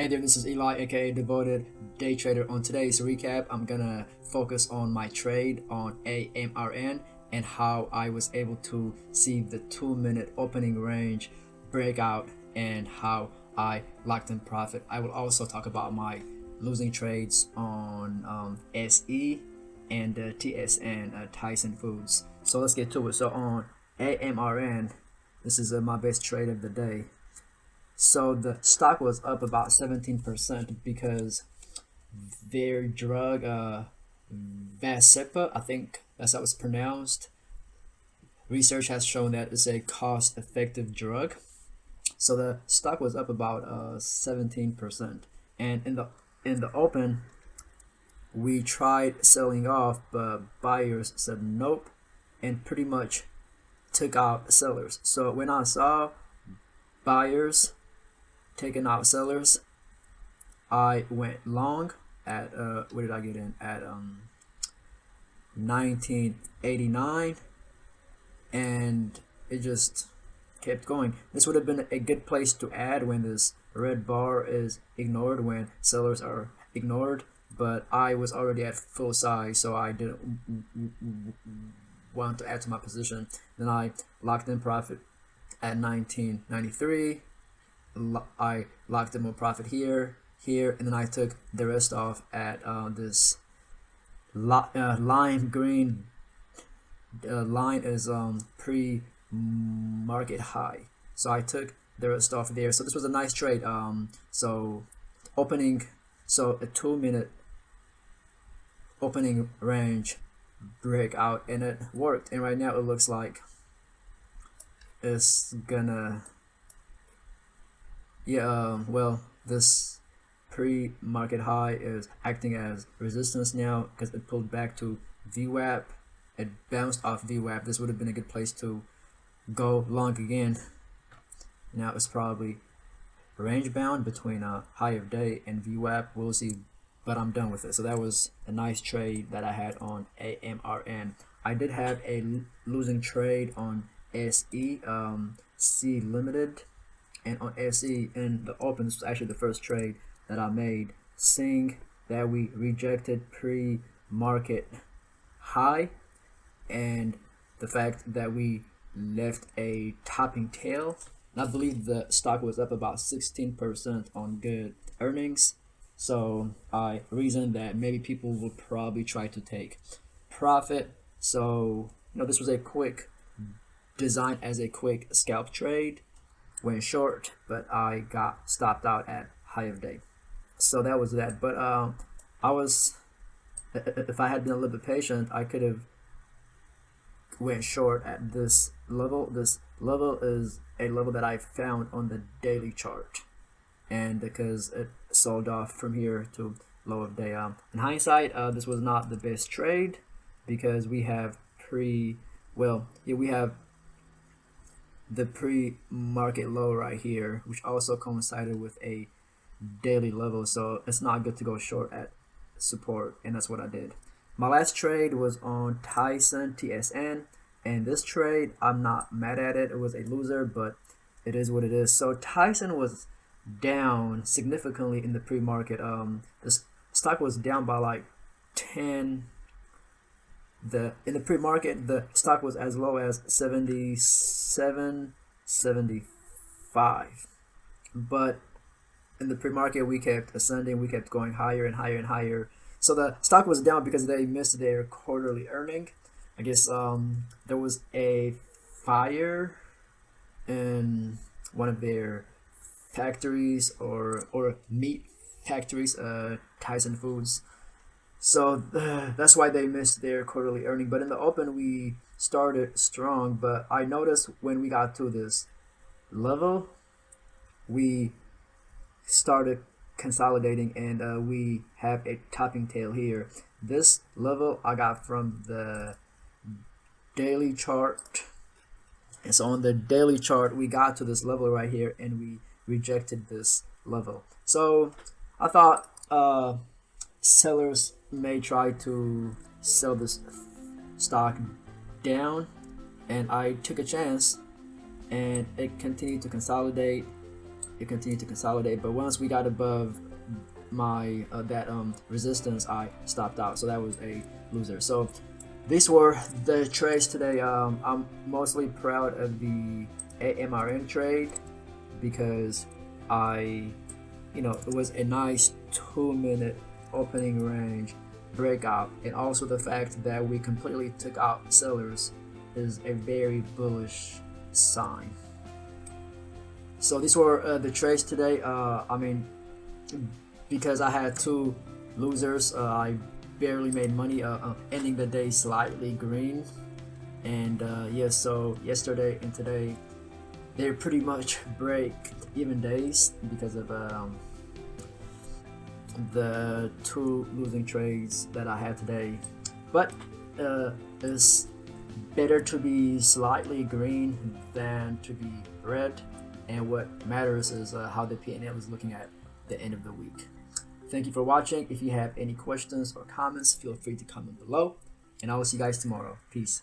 Hey there, this is Eli, aka Devoted Day Trader. On today's recap, I'm gonna focus on my trade on AMRN and how I was able to see the 2-minute opening range breakout and how I locked in profit. I will also talk about my losing trades on SE and TSN, Tyson Foods. So let's get to it. So on AMRN, this is my best trade of the day. So the stock was up about 17% because their drug, Vasepa, I think that's how it's pronounced. Research has shown that it's a cost-effective drug. So the stock was up about 17%. And in the open, we tried selling off, but buyers said nope, and pretty much took out sellers. So when I saw buyers taking out sellers, I went long at what did I get in at 1989, and it just kept going. This would have been a good place to add when this red bar is ignored, when sellers are ignored, but I was already at full size, so I didn't want to add to my position. Then I locked in profit at 1993. I locked in more profit here, and then I took the rest off at this lime green line is pre-market high. So I took the rest off there. So this was a nice trade. So a 2-minute opening range breakout, and it worked. And right now it looks like it's gonna this pre-market high is acting as resistance now because it pulled back to VWAP. It bounced off VWAP. This would have been a good place to go long again. Now it's probably range bound between a high of day and VWAP. We'll see, but I'm done with it. So that was a nice trade that I had on AMRN. I did have a losing trade on SE, C Limited. And on SE in the open, this was actually the first trade that I made, seeing that we rejected pre-market high and the fact that we left a topping tail. And I believe the stock was up about 16% on good earnings. So I reasoned that maybe people will probably try to take profit. So this was a quick designed as a quick scalp trade. Went short, but I got stopped out at high of day. So that was that. But if I had been a little bit patient, I could have went short at this level. This level is a level that I found on the daily chart, and because it sold off from here to low of day. In hindsight, this was not the best trade because we have we have the pre-market low right here, which also coincided with a daily level, so it's not good to go short at support, and that's what I did. My last trade was on Tyson TSN, and this trade, I'm not mad at it. It was a loser, but it is what it is. So Tyson was down significantly in the pre-market. The stock was down by like 10. In the pre-market, the stock was as low as 77.75, but in the pre-market we kept ascending. We kept going higher and higher and higher. So the stock was down because they missed their quarterly earning. I guess there was a fire in one of their factories or meat factories, Tyson Foods. So that's why they missed their quarterly earning. But in the open, we started strong. But I noticed when we got to this level, we started consolidating, and we have a topping tail here. This level I got from the daily chart. And so on the daily chart, we got to this level right here, and we rejected this level. So I thought sellers may try to sell this stock down, and I took a chance, and it continued to consolidate, it continued to consolidate, but once we got above my that resistance, I stopped out, so that was a loser. So these were the trades today. I'm mostly proud of the AMRN trade because it was a nice 2-minute opening range breakout, and also the fact that we completely took out sellers is a very bullish sign. So these were the trades today. Because I had 2 losers, I barely made money, ending the day slightly green. And so yesterday and today they're pretty much break even days because of the 2 losing trades that I had today. But it's better to be slightly green than to be red, and what matters is how the P&L is looking at the end of the week. Thank you for watching. If you have any questions or comments, feel free to comment below, and I will see you guys tomorrow. Peace.